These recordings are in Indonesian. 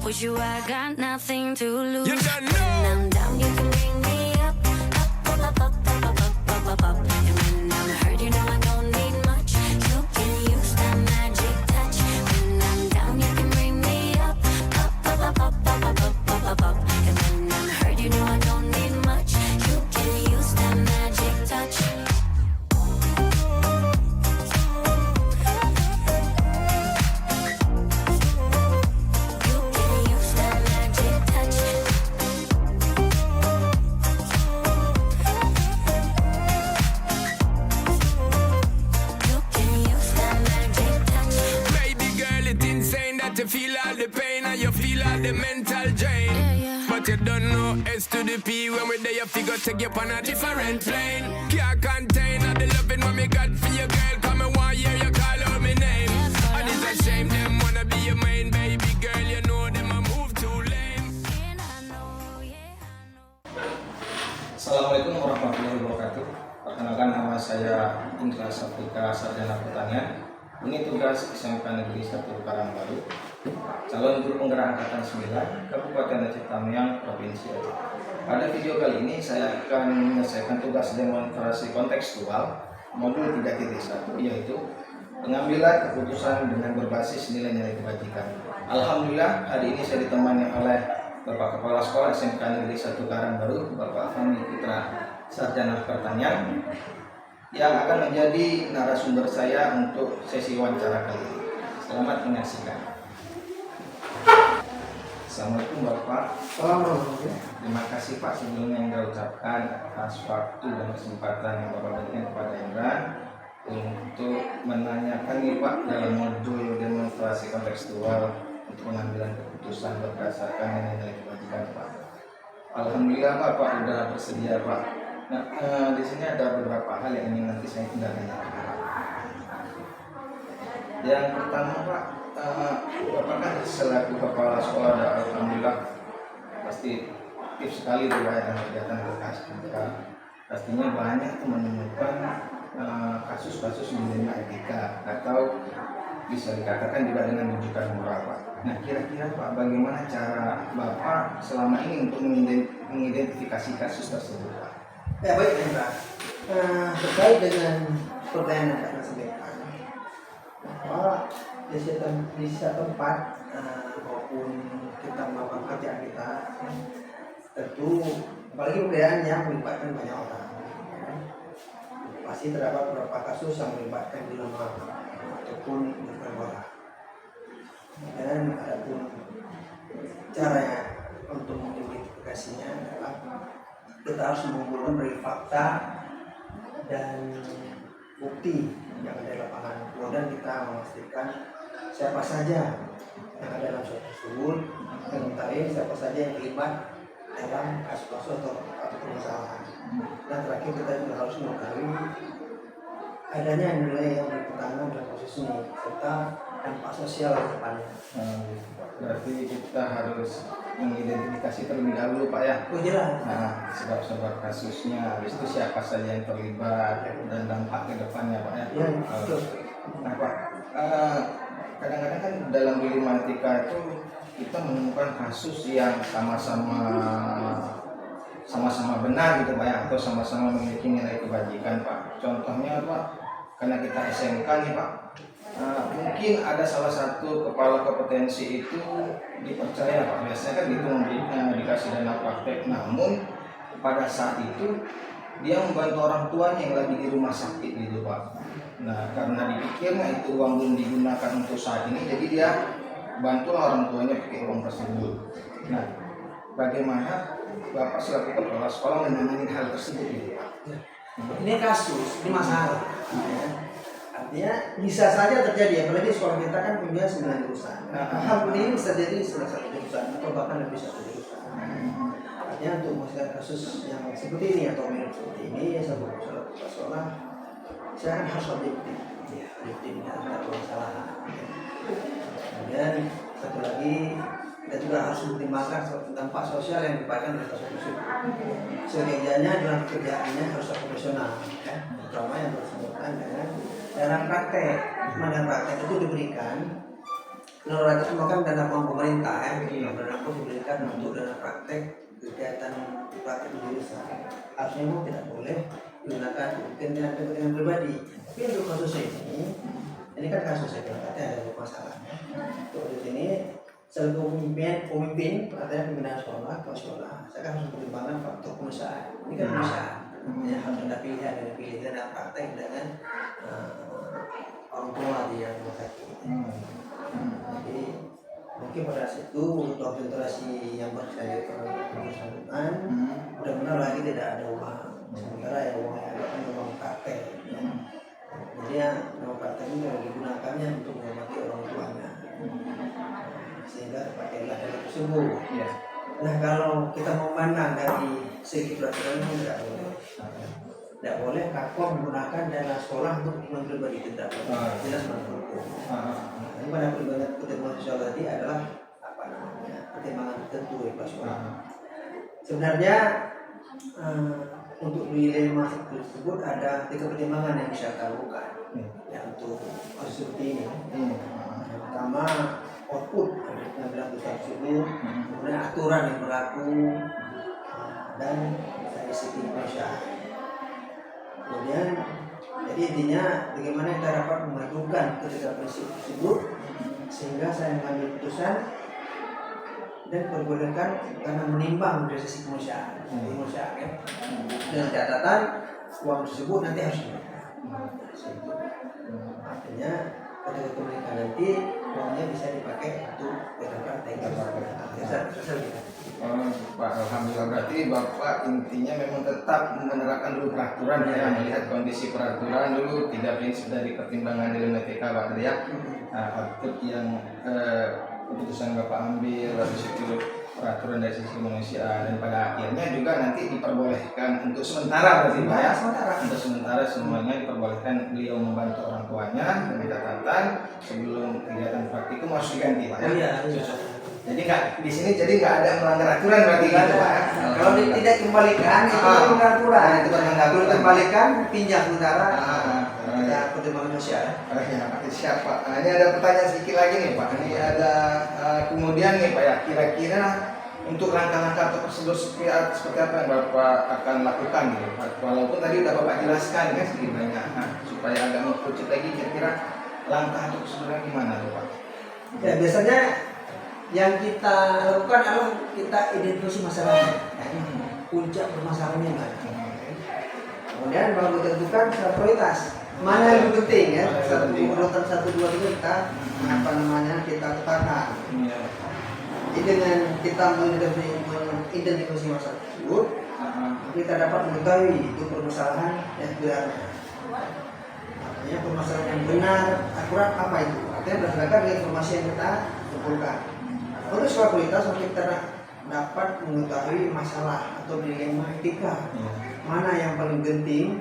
With you, I got nothing to lose. You don't When know. I'm down, you can bring me up, up, up, up, up, up, up, up, up, up. And when I'm hurt, you know I don't need much. You can use that magic touch. When I'm down, you can bring me up, up, up, up, up, up, up, up, up, up. And when I'm hurt, you know I don't need much. You can use that magic touch. You can use that magic touch. You can use that magic touch. Baby girl, it's insane that you feel all the pain and you feel all the mental drain. Yeah. But you don't know S to the P. When we're there, you figure take you on a different plane. Can't contain all the loving what me got for you, girl. Come and one year you call out my name. And it's a shame them wanna be your main baby girl. You know them a move too lame. And I know, yeah, I know. Assalamualaikum warahmatullahi wabarakatuh. Perkenalkan, nama saya Indra Saptika, Sarjana Pertanian. Ini tugas SMK Negeri 1 Karangbaru, calon guru penggerak angkatan 9, Kabupaten Aceh Tamiang, Provinsi Aceh. Pada video kali ini saya akan menyelesaikan tugas demonstrasi kontekstual modul 3.1, yaitu pengambilan keputusan dengan berbasis nilai-nilai kebajikan. Alhamdulillah, hari ini saya ditemani oleh Bapak Kepala Sekolah SMK Negeri 1 Karangbaru, Bapak Fahmi Putra, Sarjana Pertanian, yang akan menjadi narasumber saya untuk sesi wawancara kali ini. Selamat menyaksikan. Assalamualaikum Bapak. Terima kasih Pak sebelumnya yang saya ucapkan atas waktu dan kesempatan yang Bapak berikan kepada Indra untuk menanyakan nih Pak dalam modul demonstrasi kontekstual untuk pengambilan keputusan berdasarkan nilai-nilai kebajikan Pak. Alhamdulillah Bapak sudah bersedia Pak. Nah, di sini ada beberapa hal yang ingin nanti saya tinggal tanyakan. Yang pertama Pak, Bapak kan selaku kepala sekolah, alhamdulillah pasti aktif sekali tuh Pak dalam kegiatan berkas. Pastinya banyak tuh menemukan kasus-kasus dilema etika atau bisa dikatakan juga dengan rujukan moral Pak. Nah, kira-kira Pak, bagaimana cara Bapak selama ini untuk mengidentifikasi kasus tersebut Pak? Ya baik Indra, terkait dengan pertanyaan yang akan sampaikan bahwa di satu tempat maupun kita melakukan kerjaan kita, tentu apalagi pekerjaan yang melibatkan banyak orang, pasti terdapat beberapa kasus yang melibatkan dilema ataupun berbola. Dan adapun caranya untuk mengidentifikasinya adalah kita harus mengumpulkan dari fakta dan bukti yang ada di lapangan. Kemudian kita memastikan siapa saja yang ada dalam suatu tersebut, dan mengetahui siapa saja yang terlibat dalam kasus-kasus atau permasalahan. Dan terakhir kita juga harus mengetahui adanya nilai yang bertentangan dalam kasus ini serta dampak sosial ke depannya. Berarti kita harus mengidentifikasi terlebih dahulu Pak ya. Oh jelas. Nah, sebab-sebab kasusnya, habis itu siapa saja yang terlibat dan dampak ke depannya Pak ya. Ya, betul. Nah Pak, kadang-kadang kan dalam dilematika itu kita menemukan kasus yang sama-sama benar gitu Pak ya, atau sama-sama memiliki nilai kebajikan Pak. Contohnya Pak, karena kita SMK nih Pak, mungkin ada salah satu kepala kompetensi itu dipercaya Pak, biasanya kan gitu dikasih dana praktek, namun pada saat itu dia membantu orang tuanya yang lagi di rumah sakit gitu Pak. Nah, karena dipikirnya itu uang belum digunakan untuk saat ini, jadi dia bantu orang tuanya pakai uang tersebut. Nah, bagaimana Bapak selaku kepala sekolah menangani hal tersebut gitu Pak? Ini kasus, ini masalah. Artinya bisa saja terjadi, apalagi sekolah kita kan punya 9 jurusan. Alhamdulillah ini bisa jadi salah satu jurusan atau bahkan lebih satu jurusan. Artinya untuk menghasilkan kasus yang seperti ini atau mirip seperti ini, ya sebuah sekolah saya harus objektif, objektifnya tidak bermasalah. Kemudian satu lagi kita juga harus mempertimbangkan dampak sosial yang diberikan oleh kasus tersebut. Sekerjanya dalam pekerjaannya harus profesional, terutama yang bersangkutan dengan dalam praktek. Dalam praktek itu diberikan 600 semua kan dana uang pemerintah ya, dana pun diberikan untuk dana praktek kegiatan praktek di desa. Harusnya memang tidak boleh digunakan mungkin dengan kepentingan pribadi. Tapi untuk kasus ini kan kasus saya kira ada masalah. Untuk di sini selalu pemimpin artinya pembinaan sekolah, saya kan harus mempertimbangkan faktor perusahaan. Ini kan perusahaan, ya, harus ada pilihan dan praktek dengan orang tua di yang rumah sakit. Jadi mungkin pada saat itu untuk konsentrasi yang bersangkutan benar-benar lagi tidak ada uang. Sementara yang uang yang ada kan uang praktek. Jadi ya uang praktek ini digunakannya untuk mengobati orang tuanya. Sehingga terpakailah dana tersebut. Ya. Nah kalau kita memandang dari segi peraturan itu tidak boleh. Tidak boleh kakak menggunakan dana sekolah untuk kepentingan pribadi, tidak boleh. Jelas menurut hukum. Ini pada pertimbangan sosial tadi adalah apa namanya pertimbangan tertentu ya Pak sekolah. Sebenarnya untuk dilema tersebut ada 3 pertimbangan yang bisa kita lakukan ya untuk kasus seperti ini. Yang pertama output yang berlaku tersebut, kemudian aturan yang berlaku dan dari segi perusahaan. Kemudian jadi intinya bagaimana kita dapat memajukan ketiga prinsip tersebut sehingga saya mengambil keputusan dan perbolehkan karena menimbang dari sisi kemanusiaan ya. Dengan catatan uang tersebut nanti harus artinya ketika kembalikan nanti uangnya bisa dipakai untuk praktek. Pak, alhamdulillah berarti Bapak intinya memang tetap menerapkan dulu peraturan ya, melihat kondisi peraturan dulu, 3 prinsip dari pertimbangan dalam ETK Pak ya. Output yang keputusan Bapak ambil, habis itu peraturan dari sisi kemanusiaan dan pada akhirnya juga nanti diperbolehkan untuk sementara berarti Pak ya. Untuk sementara semuanya diperbolehkan beliau membantu orang tuanya dengan catatan sebelum kegiatan praktikum harus diganti Pak ya. Jadi nggak di sini jadi nggak ada melanggar aturan berarti gitu Pak. Kalau tidak kembalikan itu melanggar aturan. Itu melanggar kembalikan pinjam sementara. Ya pertimbangan sosial. Ya, siap Pak. Nah, ini ada pertanyaan sedikit lagi nih Pak. Ini ada kemudian nih Pak ya, kira-kira untuk langkah-langkah atau prosedur seperti apa yang Bapak akan lakukan gitu Pak? Walaupun tadi udah Bapak jelaskan kan sedikit banyak, supaya agak mengkerucut lagi kira-kira langkah atau prosedurnya gimana tuh Pak? Ya biasanya yang kita lakukan adalah kita identifikasi masalahnya, puncak permasalahannya mana. Kemudian baru kita tentukan prioritas mana yang lebih penting ya. Urutan 1, 2, 3 kita kita tetapkan. Jadi dengan kita mengidentifikasi masalah tersebut, kita dapat mengetahui itu permasalahan yang sebenarnya. Artinya permasalahan yang benar, akurat apa itu? Artinya berdasarkan dengan informasi yang kita kumpulkan. Untuk sebuah prioritas kita dapat mengetahui masalah atau dilema etika mana yang paling penting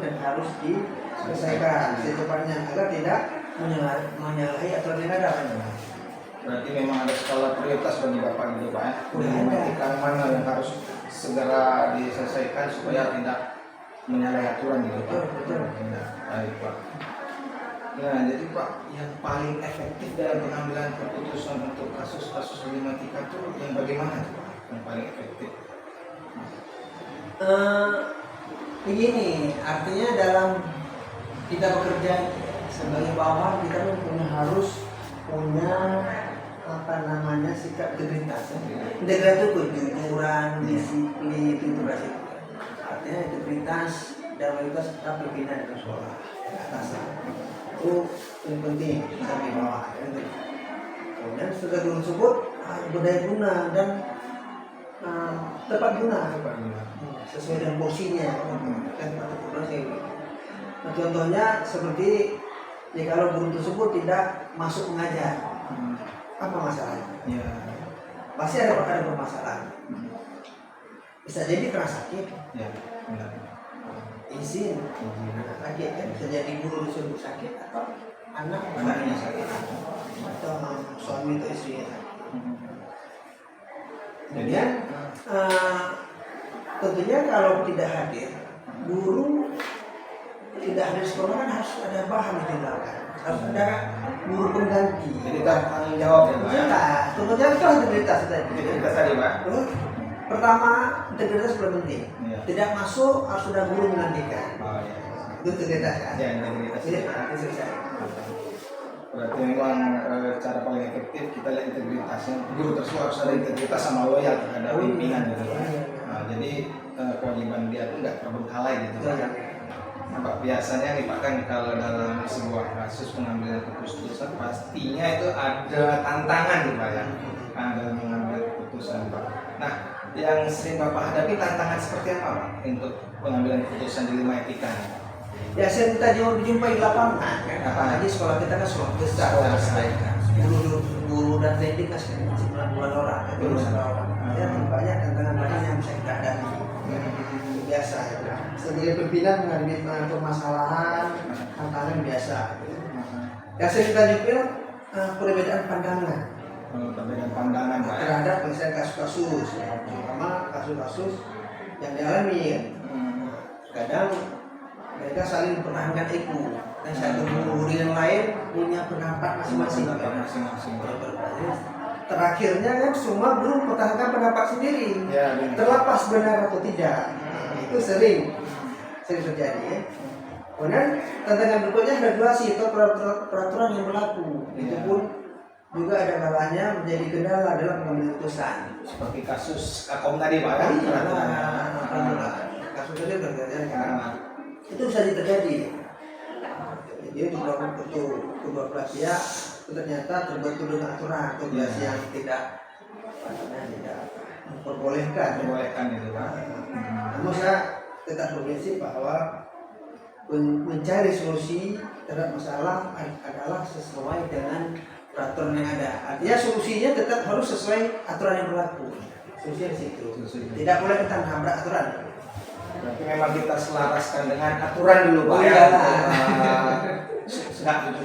dan harus diselesaikan secepatnya agar tidak menyalahi aturan yang ada. Berarti memang ada skala prioritas bagi Bapak gitu Pak ya. Etika mana yang harus segera diselesaikan supaya tidak menyalahi aturan gitu Pak. Betul. Baik Pak. Nah, jadi Pak, yang paling efektif dalam pengambilan keputusan untuk kasus-kasus dilematika itu yang bagaimana Pak? Yang paling efektif? Begini, artinya dalam kita bekerja sebagai bawahan kita harus punya sikap integritas. Integritas itu kejujuran, disiplin, itu berarti. Artinya integritas dan loyalitas tetap pimpinan di sekolah atasan. Itu yang penting sampai bawah. Kemudian setelah tersebut berdaya guna dan tepat guna sesuai dengan porsinya kan nah, contohnya seperti kalau guru tersebut tidak masuk mengajar apa masalahnya? Pasti ada permasalahan. Bisa jadi kena sakit izin sakit kan, bisa jadi guru tersebut sakit atau anaknya sakit atau suami atau istrinya sakit. Kemudian tentunya kalau tidak hadir guru tidak ada sekolah kan harus ada bahan ditinggalkan, harus ada guru pengganti. Jadi tanggung jawab ya Pak. Jelas, tanggung jawab itu integritas tadi. Integritas tadi Pak. Terus, pertama integritas paling penting. Iya. Tidak masuk harus ada guru menggantikan. Oh iya. Itu integritas kan? Ya, integritas. Iya, itu selesai. Berarti memang cara paling efektif kita lihat integritasnya. Guru tersebut harus ada integritas sama loyal terhadap pimpinan gitu Pak. Nah, jadi kewajiban dia itu nggak terbengkalai gitu Pak. Nah, Pak, biasanya nih Pak kan kalau dalam sebuah kasus pengambilan keputusan pastinya itu ada tantangan nih Pak ya. Nah, dalam mengambil keputusan Pak. Nah, yang sering Bapak hadapi tantangan seperti apa Pak untuk pengambilan keputusan di 5 etika? Ya saya minta dijumpai di lapangan kan, apalagi sekolah kita kan sekolah besar, guru dan teknik kan 9 orang, itu urusan orang. Ya banyak tantangan yang bisa kita hadapi. Itu biasa. Ya. Sebagai pimpinan menghadapi permasalahan, tantangan biasa. Ya saya minta juga perbedaan pandangan. Perbedaan pandangan Pak. Terhadap misalnya kasus-kasus, ya. Terutama kasus-kasus yang dialami. Ya. Kadang mereka saling mempertahankan ego dan satu guru yang lain punya pendapat masing-masing. Terakhirnya kan semua guru mempertahankan pendapat sendiri, Ya, terlepas benar atau tidak. Itu sering terjadi. Ya. Kemudian tantangan berikutnya regulasi atau peraturan yang berlaku. Itu pun juga ada kalanya menjadi kendala dalam pengambilan keputusan. Seperti kasus Kakom tadi Pak ya. Kasus ini terjadi. Itu bisa terjadi. Jadi kedua belah pihak itu ternyata terbentur dengan aturan regulasi yang tidak memperbolehkan. Itu Pak. Namun saya tetap berprinsip bahwa mencari solusi terhadap masalah adalah sesuai dengan peraturan yang ada. Artinya solusinya tetap harus sesuai aturan yang berlaku. Solusinya di situ. Tidak boleh kita menabrak aturan. Berarti memang kita selaraskan dengan aturan dulu Pak ya.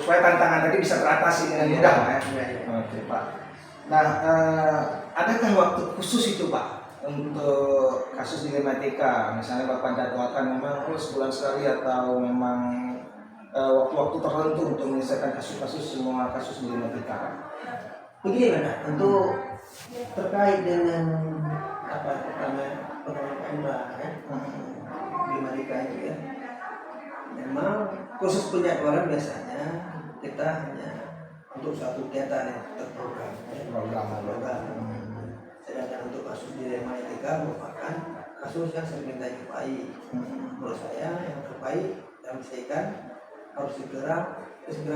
Supaya tantangan tadi bisa teratasi dengan mudah Pak ya. Oke Pak. Nah, adakah waktu khusus itu Pak untuk kasus dilematika? Misalnya Bapak jadwalkan memang sebulan sekali atau memang waktu-waktu tertentu untuk menyelesaikan kasus-kasus semua kasus dilematika? Begini Pak, untuk terkait dengan apa namanya pengelolaan ya. Dilematika itu ya. Memang khusus penjadwalan biasanya kita hanya untuk satu kegiatan yang terprogram. Program. Sedangkan untuk kasus dilematika merupakan kasus yang sering kita jumpai. Menurut saya yang terbaik dalam menyelesaikan harus segera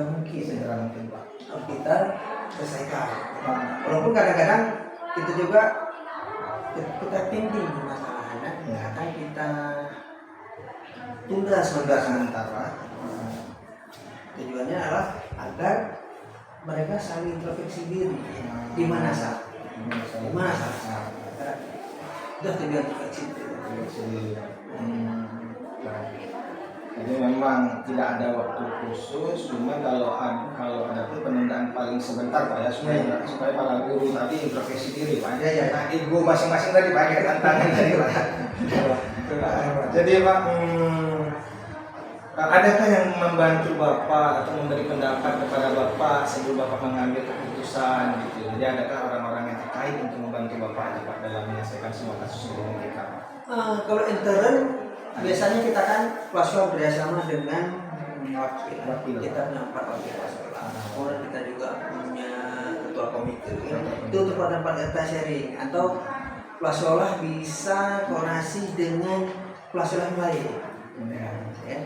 mungkin Pak. Harus kita selesaikan. Walaupun kadang-kadang kita juga kita tinggi masalahnya, akan kita tunda sementara. Tujuannya adalah agar mereka saling introspeksi diri. Di mana salah? Sudah tujuan introspeksi diri. Jadi memang tidak ada waktu khusus, cuma kalau ada pun penundaan paling sebentar Pak ya, supaya para guru tadi introspeksi diri Pak. Nah, ego masing-masing tadi Pak ya, tantangan tadi Pak. Jadi Pak, adakah yang membantu Bapak atau memberi pendapat kepada Bapak sebelum Bapak mengambil keputusan gitu? Jadi adakah orang-orang yang terkait untuk membantu Bapak Pak dalam menyelesaikan semua kasus yang kita? Kalau intern biasanya kita kan pelaksana bekerjasama dengan wakil. Kita punya 4 wakil pelaksana. Kemudian kita juga punya ketua komite. Itu untuk tempat kita sharing atau pelaksana bisa koordinasi dengan pelaksana yang lain. Ya.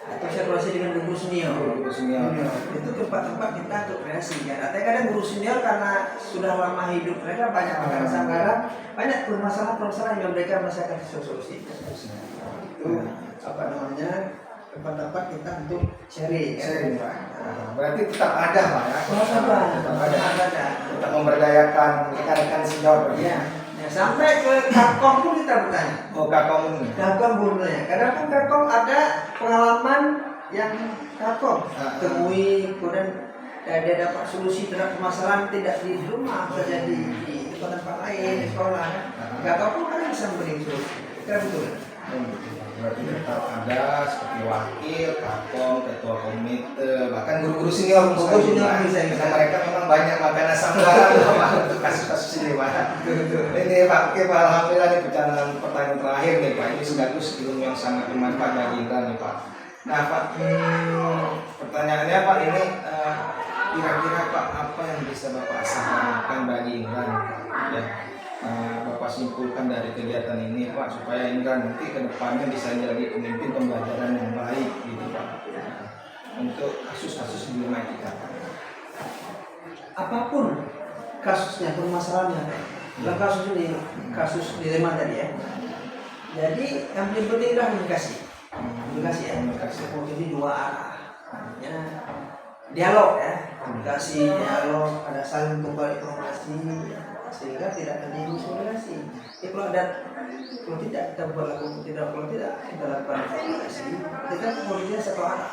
Atau saya koordinasi dengan guru senior. Itu tempat-tempat kita untuk kreasi. Ya. Artinya kadang guru senior karena sudah lama hidup mereka banyak banyak permasalahan yang mereka merasakan solusi. Itu apa namanya tempat-tempat kita untuk sharing Pak. Berarti tetap ada Pak ya? Tetap ada. Tetap memberdayakan rekan-rekan senior Ya. Sampai ke Kakom pun kita bertanya. Oh Kakom ini? Kakom pun bertanya. Karena kan Kakom ada pengalaman yang Kakom temui, kemudian dia dapat solusi terhadap permasalahan tidak di rumah, bisa jadi di tempat lain, di sekolah. Kakom pun kan bisa memberi solusi. Kira betul. Berarti tetap ada seperti wakil, kakom, ketua komite, bahkan guru-guru senior bisa. Karena mereka memang banyak makan asam garam Pak, untuk kasus-kasus ini Pak. Ini Pak, oke Pak, alhamdulillah nih pertanyaan terakhir nih Pak. Ini sekaligus ilmu yang sangat bermanfaat bagi Indra nih Pak. Nah Pak, pertanyaannya Pak ini kira-kira Pak apa yang bisa Bapak sarankan bagi Indra nih Pak? Ya. Bapak simpulkan dari kegiatan ini Pak supaya Indra nanti ke depannya bisa jadi pemimpin pembelajaran yang baik gitu Pak, untuk kasus-kasus dilematika. Apapun kasusnya, permasalahannya, dalam kasus ini, kasus dilema tadi ya. Jadi yang paling penting adalah komunikasi ya. Seperti ini dua arah, artinya dialog ya, komunikasi, dialog, ada saling tukar informasi sehingga tidak terjadi miskomunikasi. Kalau tidak kita berlaku, kalau tidak kita lakukan komunikasi, kita komunikasinya satu arah.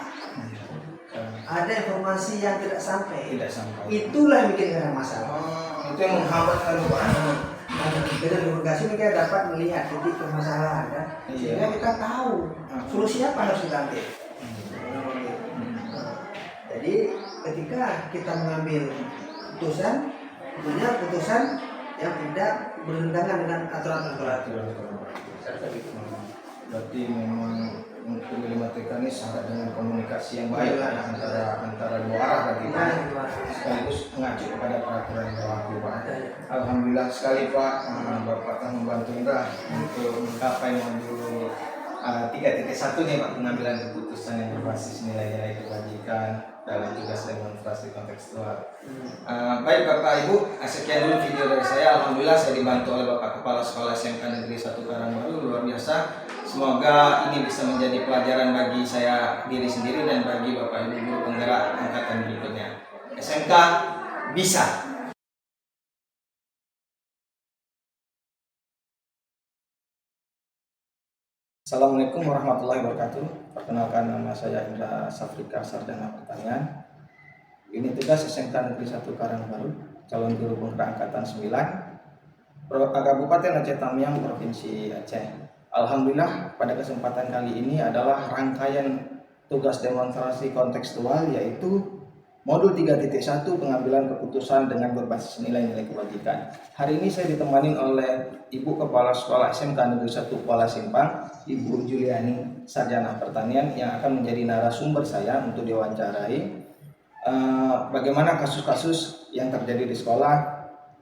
Ada informasi yang tidak sampai. Itulah yang bikin ada masalah. Itu yang menghambat keluarga. Dengan komunikasi mereka dapat melihat titik permasalahan kan? Sehingga kita tahu solusi apa yang harus kita ambil. Jadi ketika kita mengambil keputusan, tentunya keputusan yang tidak bertentangan dengan aturan-aturan. Berarti memang untuk dilematika ini syarat dengan komunikasi yang baik antara dua arah bagi Pak, sekaligus mengacu kepada peraturan yang berlaku Pak. Alhamdulillah sekali Pak, Bapak telah membantu Indra untuk mencapai modul 3.1 nih Pak, pengambilan keputusan yang berbasis nilai-nilai kebajikan dalam tugas demonstrasi kontekstual. Baik Bapak Ibu, sekian dulu video dari saya. Alhamdulillah saya dibantu oleh Bapak Kepala Sekolah SMK Negeri 1 Karangbaru, luar biasa. Semoga ini bisa menjadi pelajaran bagi saya diri sendiri dan bagi Bapak Ibu guru penggerak angkatan berikutnya. SMK bisa. Assalamualaikum warahmatullahi wabarakatuh. Perkenalkan, nama saya Indra Safrika, Sarjana Pertanian. Ini tugas SMK Negeri 1 Karangbaru, calon guru penggerak angkatan 9, Kabupaten Aceh Tamiang, Provinsi Aceh. Alhamdulillah pada kesempatan kali ini adalah rangkaian tugas demonstrasi kontekstual, yaitu modul 3.1 pengambilan keputusan dengan berbasis nilai-nilai kebajikan. Hari ini saya ditemani oleh Ibu Kepala Sekolah SMK Negeri 1 Kuala Simpang, Ibu Juliani, Sarjana Pertanian, yang akan menjadi narasumber saya untuk diwawancarai bagaimana kasus-kasus yang terjadi di sekolah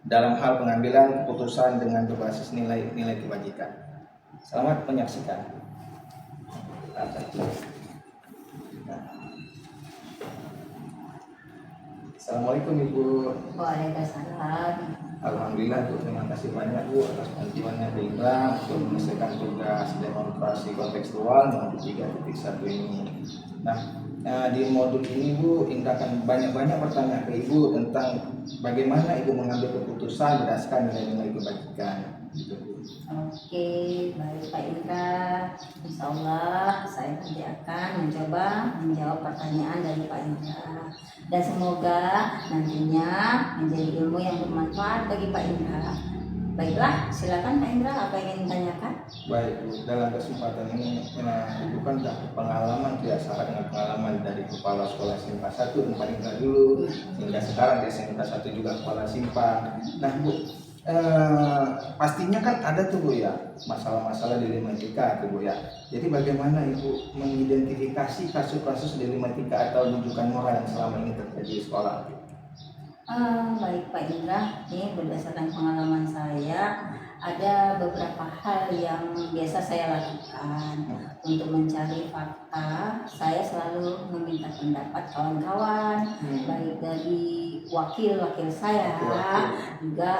dalam hal pengambilan keputusan dengan berbasis nilai-nilai kebajikan. Selamat menyaksikan. Assalamualaikum Ibu. Waalaikumsalam. Alhamdulillah Bu, terima kasih banyak Bu atas bantuannya Indra untuk menyelesaikan tugas demonstrasi kontekstual modul 3.1 ini. Nah, di modul ini Bu, Indra akan banyak-banyak bertanya ke Ibu tentang bagaimana Ibu mengambil keputusan berdasarkan nilai-nilai kebajikan. Oke, baik Pak Indra. Insya Allah saya nanti akan mencoba menjawab pertanyaan dari Pak Indra. Dan semoga nantinya menjadi ilmu yang bermanfaat bagi Pak Indra. Baiklah, silakan Pak Indra, apa yang ingin ditanyakan? Baik Bu, dalam kesempatan ini Ibu kan sudah pengalaman, tidak salah dengan pengalaman dari Kepala Sekolah SMK 1 dan Pak Indra dulu, hingga sekarang di SMK 1 juga Kuala Simpang. Nah Bu, pastinya kan ada tuh Bu ya masalah-masalah dilematika tuh Bu ya. Jadi bagaimana Ibu mengidentifikasi kasus-kasus dilematika atau rujukan moral yang selama ini terjadi di sekolah? Baik Pak Indra, ini berdasarkan pengalaman saya ada beberapa hal yang biasa saya lakukan untuk mencari fakta. Saya selalu meminta pendapat kawan-kawan, baik dari wakil-wakil saya, juga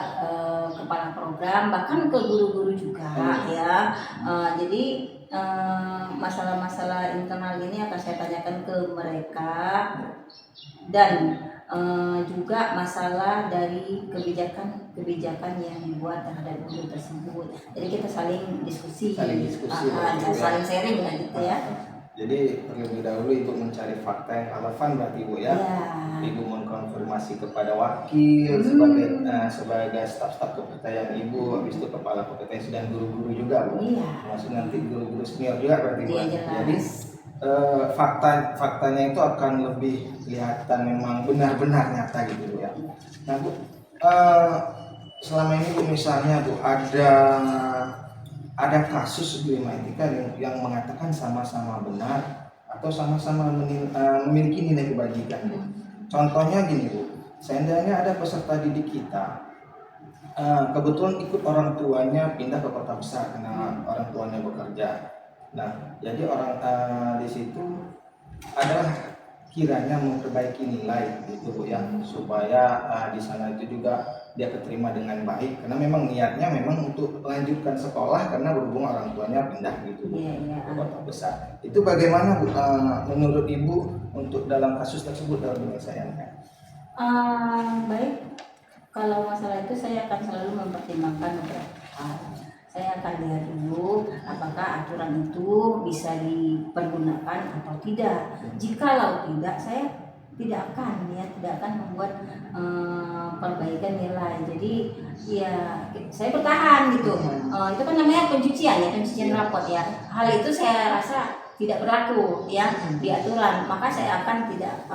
kepala program, bahkan ke guru-guru juga ya. Jadi masalah-masalah internal ini akan saya tanyakan ke mereka, dan juga masalah dari kebijakan yang dibuat terhadap guru tersebut. Jadi kita saling diskusi, saling saling sharing lah gitu ya. Jadi terlebih dahulu Ibu mencari fakta yang relevan berarti Ibu ya. Ya. Ibu mengkonfirmasi kepada wakil sebagai staf-staf kepercayaan Ibu, habis itu kepala kompetensi dan guru-guru juga Bu. Iya. Termasuk nanti guru-guru senior juga berarti Bu. Iya, jelas. Jadi faktanya itu akan lebih kelihatan memang benar-benar nyata gitu Bu ya. Nah Bu, selama ini Bu misalnya Bu ada kasus di Lema Etika yang mengatakan sama-sama benar atau sama-sama memiliki nilai kebajikan. Contohnya gini Bu, seandainya ada peserta didik kita kebetulan ikut orang tuanya pindah ke kota besar karena orang tuanya bekerja. Nah, jadi orang di situ adalah kiranya memperbaiki nilai gitu Bu ya, supaya di sana itu juga dia keterima dengan baik karena memang niatnya memang untuk melanjutkan sekolah karena berhubung orang tuanya pindah gitu Bu, ke kota besar. Itu bagaimana Bu menurut Ibu untuk dalam kasus tersebut dalam penyelesaiannya? Baik, kalau masalah itu saya akan selalu mempertimbangkan beberapa hal. Saya akan lihat dulu apakah aturan itu bisa dipergunakan atau tidak. Jikalau tidak, saya tidak akan membuat perbaikan nilai. Jadi ya saya bertahan gitu. Itu kan namanya pencucian rapot ya. Hal itu saya rasa tidak berlaku ya di aturan. Maka saya akan tidak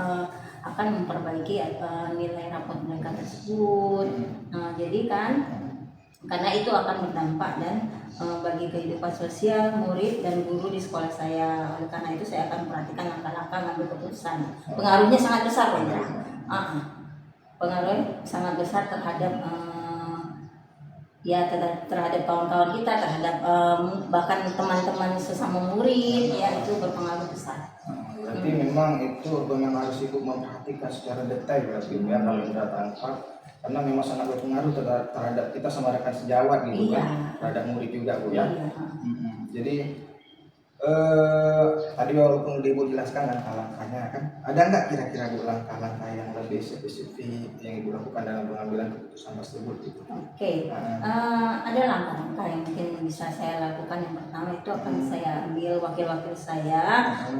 akan memperbaiki nilai rapot mereka tersebut. Jadi kan karena itu akan berdampak dan bagi kehidupan sosial murid dan guru di sekolah saya. Oleh karena itu saya akan perhatikan langkah-langkah ngambil keputusan. Pengaruhnya sangat besar Pak Indra. Pengaruhnya sangat besar terhadap terhadap kawan-kawan kita, terhadap bahkan teman-teman sesama murid ya, itu berpengaruh besar. Berarti memang itu memang harus Ibu memperhatikan secara detail berarti ya kalau Indra tangkap, karena memang sangat berpengaruh terhadap kita sama rekan sejawat gitu kan, terhadap murid juga Bu ya. Jadi tadi walaupun Ibu jelaskan langkah-langkahnya kan, ada nggak kira-kira Bu langkah-langkah yang lebih spesifik yang Ibu lakukan dalam pengambilan keputusan tersebut gitu? Oke. Ada langkah-langkah yang mungkin bisa saya lakukan. Yang pertama itu akan saya ambil wakil-wakil saya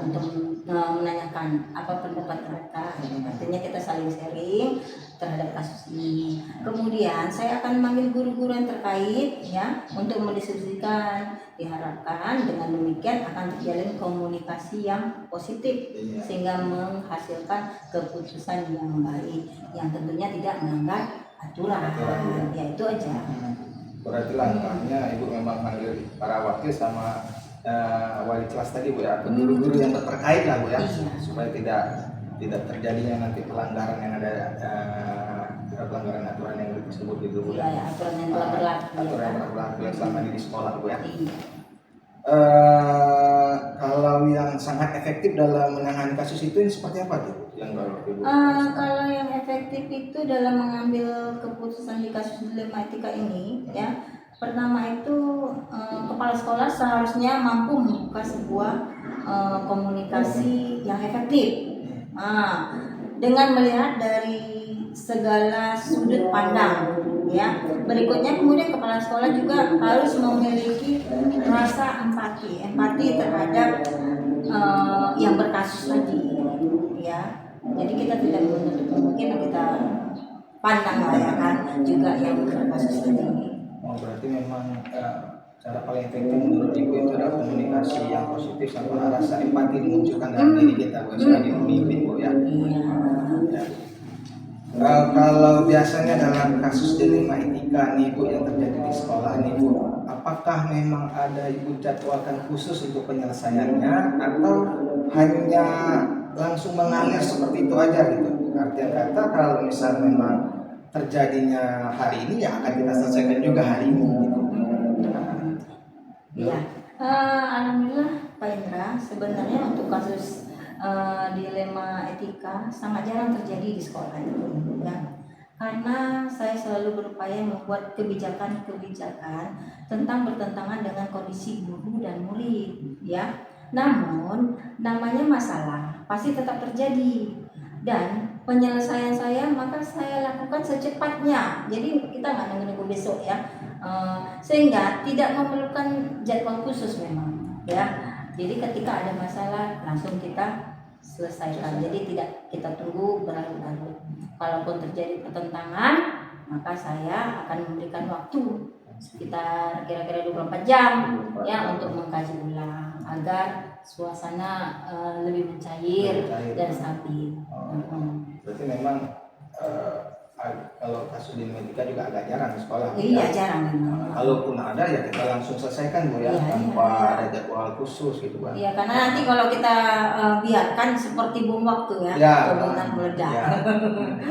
untuk menanyakan apa pendapat mereka. Artinya kita saling sharing terhadap kasus ini. Kemudian saya akan memanggil guru-guru yang terkait ya untuk mendiskusikan. Diharapkan dengan demikian akan terjalin komunikasi yang positif sehingga menghasilkan keputusan yang baik yang tentunya tidak melanggar aturan. Ya itu aja. Berarti langkahnya Ibu memang panggil para wakil sama wali kelas tadi Bu ya, atau guru-guru yang terkait lah Bu ya, supaya tidak terjadinya nanti pelanggaran yang ada pelanggaran aturan yang disebut gitu Bu ya. Aturan yang telah berlaku. Aturan yang berlaku yang selama ini di sekolah Bu ya. Kalau yang sangat efektif dalam menangani kasus itu seperti apa tuh yang kalau yang efektif itu dalam mengambil keputusan di kasus Lema Etika ini ya, pertama itu kepala sekolah seharusnya mampu membuka sebuah komunikasi yang efektif dengan melihat dari segala sudut pandang ya. Berikutnya kemudian kepala sekolah juga harus memiliki rasa empati terhadap yang berkasus tadi ya. Jadi kita tidak menutup kemungkinan, kita pandang lah ya kan juga yang berkasus tadi. Berarti memang cara paling efektif menurut Ibu itu adalah komunikasi yang positif sama rasa empati dimunculkan dalam diri kita sebagai pemimpin Bu ya. Kalau biasanya dalam kasus dilema etika nih Bu yang terjadi di sekolah nih Bu, apakah memang ada Ibu jadwalkan khusus untuk penyelesaiannya atau hanya langsung mengalir seperti itu aja gitu? Artinya kata kalau misal memang terjadinya hari ini ya akan kita selesaikan juga hari ini gitu. Iya, alhamdulillah Pak Indra, sebenarnya untuk kasus dilema etika sangat jarang terjadi di sekolah itu ya. Karena saya selalu berupaya membuat kebijakan-kebijakan tentang bertentangan dengan kondisi guru dan murid ya. Namun namanya masalah pasti tetap terjadi dan penyelesaian saya maka saya lakukan secepatnya. Jadi kita nggak nunggu besok ya, sehingga tidak memerlukan jadwal khusus memang ya. Jadi ketika ada masalah langsung kita selesaikan. Jadi tidak kita tunggu berlarut-larut. Kalaupun terjadi pertentangan, maka saya akan memberikan waktu sekitar kira-kira 24 jam ya untuk mengkaji ulang agar suasana lebih mencair dan stabil. Berarti memang kalau kasus di Medika juga agak jarang di sekolah. Iya, ya? jarang memang. Kalaupun ada ya kita langsung selesaikan Bu ya, Iya, tanpa iya. ada jadwal khusus gitu Bang. Iya, karena nanti kalau kita biarkan seperti bom waktu ya, Ya, kebungan meledak. ya.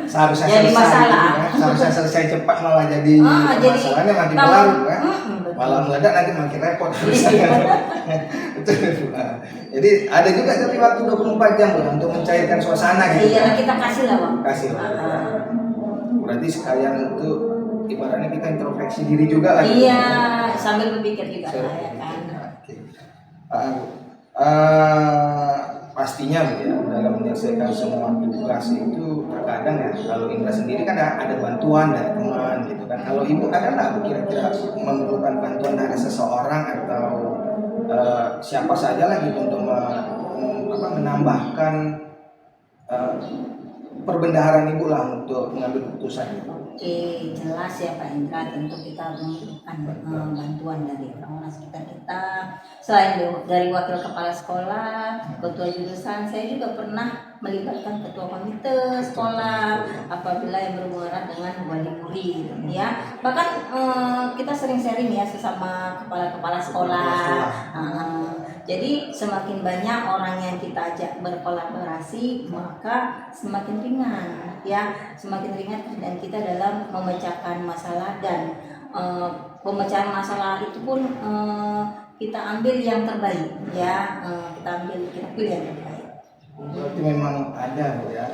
Seharusnya Jadi selesai masalah. gitu ya. Seharusnya selesai cepat malah jadi Jadi masalahnya makin tahu- berlarut ya. betul. Malah meledak nanti makin repot. Iya. Betul. Nah, jadi ada juga tapi waktu 24 jam Bang untuk mencairkan suasana gitu. Iya, kita kasih lah Bang. Kasih. Ah, Berarti sekalian untuk ibaratnya kita introspeksi diri juga lah. iya, sambil berpikir juga lah ya kan. Oke. Pastinya Bu ya dalam menyelesaikan semua tugas itu terkadang ya kalau Indra sendiri kan ada bantuan dari teman gitu kan. Kalau Ibu ada nggak Bu kira-kira memerlukan bantuan dari seseorang atau siapa saja lah gitu untuk menambahkan perbendaharaan Ibu lah untuk mengambil keputusan itu. Oke, jelas ya Pak Indra, tentu kita membutuhkan bantuan dari orang-orang sekitar kita. Selain dari wakil kepala sekolah, ketua jurusan, saya juga pernah melibatkan ketua komite sekolah apabila yang berhubungan dengan wali murid ya. Bahkan kita sering sharing ya sesama kepala-kepala sekolah. Jadi semakin banyak orang yang kita ajak berkolaborasi, maka semakin ringan ya, semakin ringan dan kita dalam memecahkan masalah dan pemecahan masalah itu pun kita ambil yang terbaik ya, kita pilih yang terbaik. Berarti memang ada Bu ya.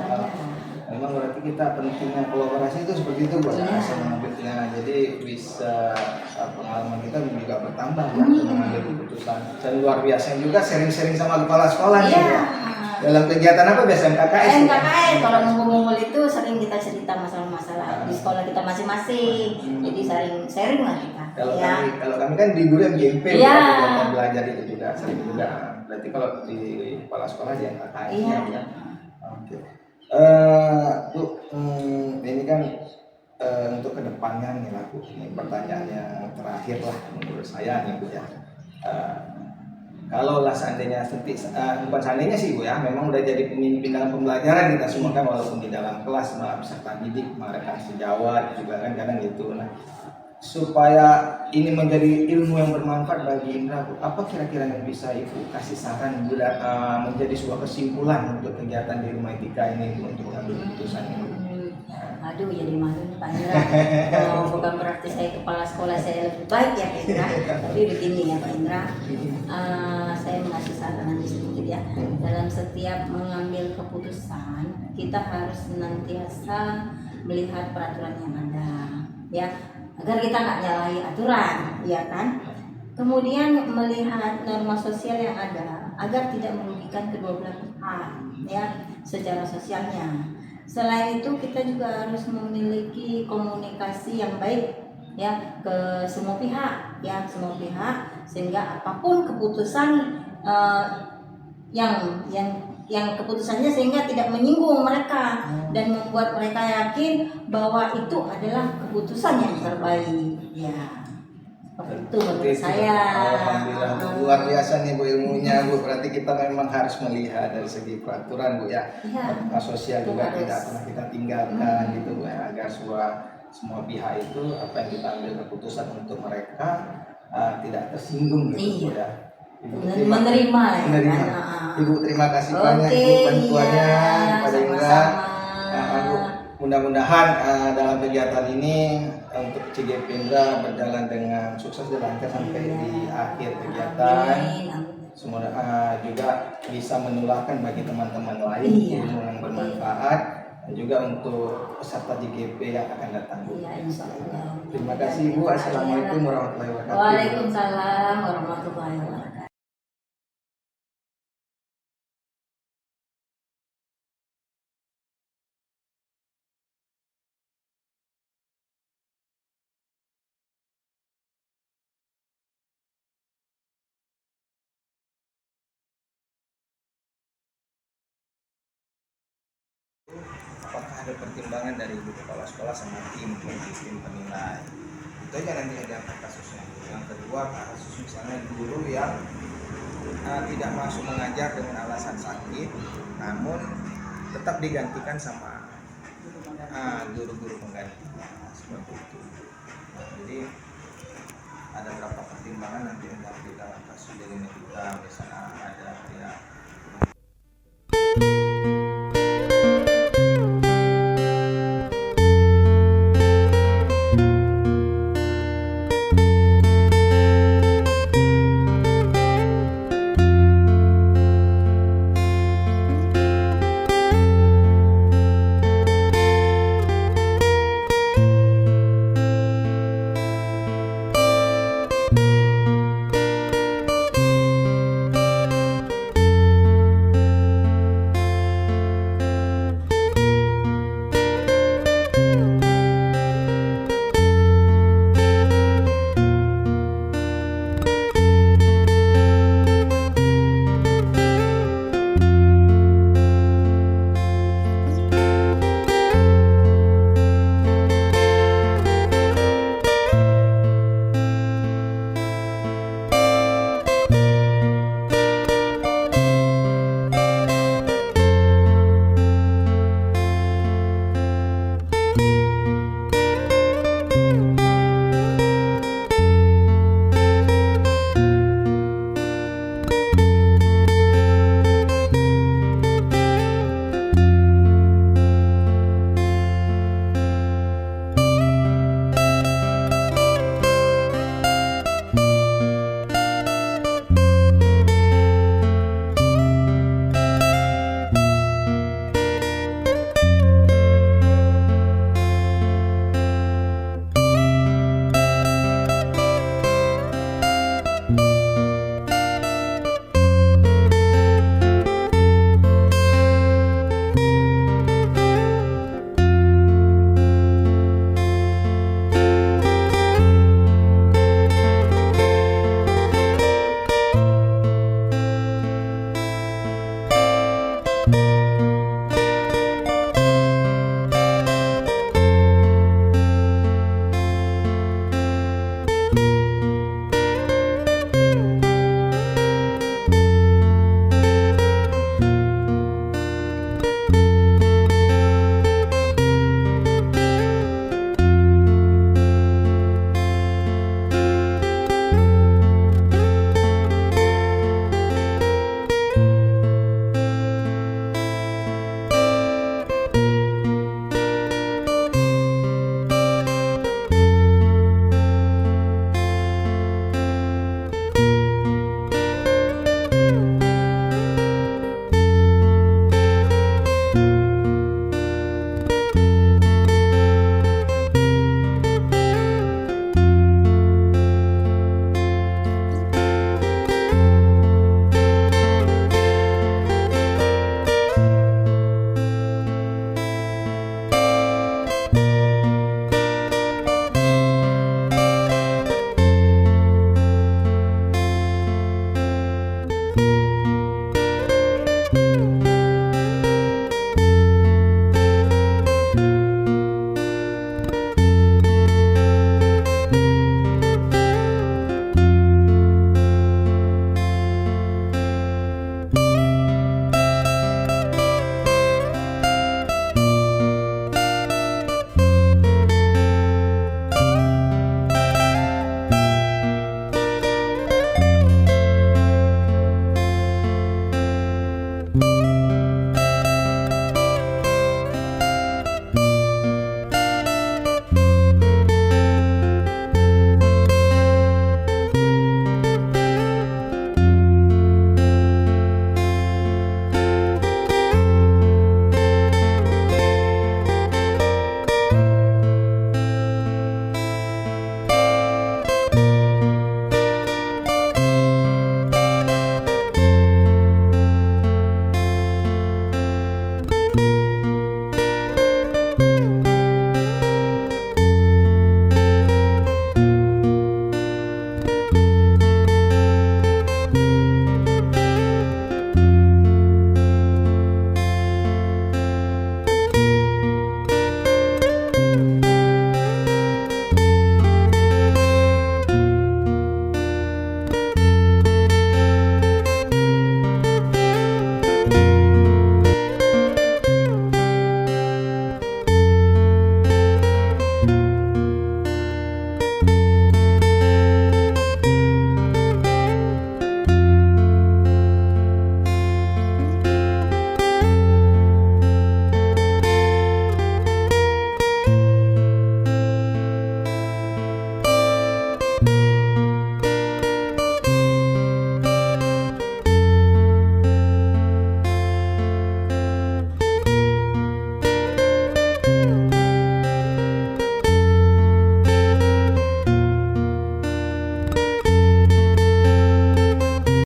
Memang berarti kita pentingnya kolaborasi itu seperti itu Bu ya. Mengambilnya jadi bisa pengalaman kita juga bertambah ya untuk mengambil keputusan. Dan luar biasa juga sharing-sharing sama kepala sekolah nih Bu ya. Dalam kegiatan apa biasa MKKS? MKKS kalau ngumpul-ngumpul itu sering kita cerita masalah-masalah di sekolah kita masing-masing. Jadi sharing lah kita. Kalau kami kan di guru MGMP kegiatan belajar itu juga sering juga. Berarti kalau di kepala sekolah di MKKS ya. Oke. Bu, ini kan untuk kedepannya nih lah Bu, ini pertanyaan yang terakhir lah menurut saya nih Bu ya. Kalau lah seandainya bukan seandainya sih Bu ya, memang udah jadi pemimpin dalam pembelajaran kita semua kan, walaupun di dalam kelas malah peserta didik mereka sejawat juga kan kadang gitu. Nah, supaya ini menjadi ilmu yang bermanfaat bagi Indra Bu, apa kira-kira yang bisa Ibu kasih saran menjadi sebuah kesimpulan untuk kegiatan di rumah etika ini Bu, untuk mengambil keputusan ini? Aduh, jadi malu nih Pak Indra. Bukan berarti saya kepala sekolah saya lebih baik ya Pak Indra, tapi begini ya Pak Indra, saya mengasih saran nanti sedikit ya. Dalam setiap mengambil keputusan kita harus senantiasa melihat peraturan yang ada ya, agar kita nggak nyalahi aturan ya kan. Kemudian melihat norma sosial yang ada agar tidak merugikan kedua belah pihak ya secara sosialnya. Selain itu kita juga harus memiliki komunikasi yang baik ya ke semua pihak ya, semua pihak, sehingga apapun keputusan yang keputusannya sehingga tidak menyinggung mereka dan membuat mereka yakin bahwa itu adalah keputusan yang terbaik ya. Itu menurut saya. Alhamdulillah Bu, luar biasa nih Bu ilmunya Bu. Berarti kita memang harus melihat dari segi peraturan Bu ya. Norma sosial juga tidak pernah kita tinggalkan gitu Bu ya, agar semua pihak itu apa yang kita ambil keputusan untuk mereka tidak tersinggung gitu Bu ya. Menerima ya kan. Ibu terima kasih banyak Bu bantuannya kepada Indra. Mudah-mudahan dalam kegiatan ini untuk CGP Indra berjalan dengan sukses dan lancar sampai di akhir kegiatan. Semoga juga bisa menularkan bagi teman-teman lain ilmu yang bermanfaat, dan juga untuk peserta JGP yang akan datang Bu. Terima kasih Bu. Assalamualaikum warahmatullahi wabarakatuh. Waalaikumsalam warahmatullahi wabarakatuh. apakah ada pertimbangan dari ibu kepala sekolah sama tim penilai. Itu aja nanti yang diangkat kasusnya. Yang kedua, kasus misalnya guru yang tidak masuk mengajar dengan alasan sakit, namun tetap digantikan sama guru-guru penggantinya, seperti itu. Jadi ada beberapa pertimbangan nanti dalam kasus dari kita, misalnya ada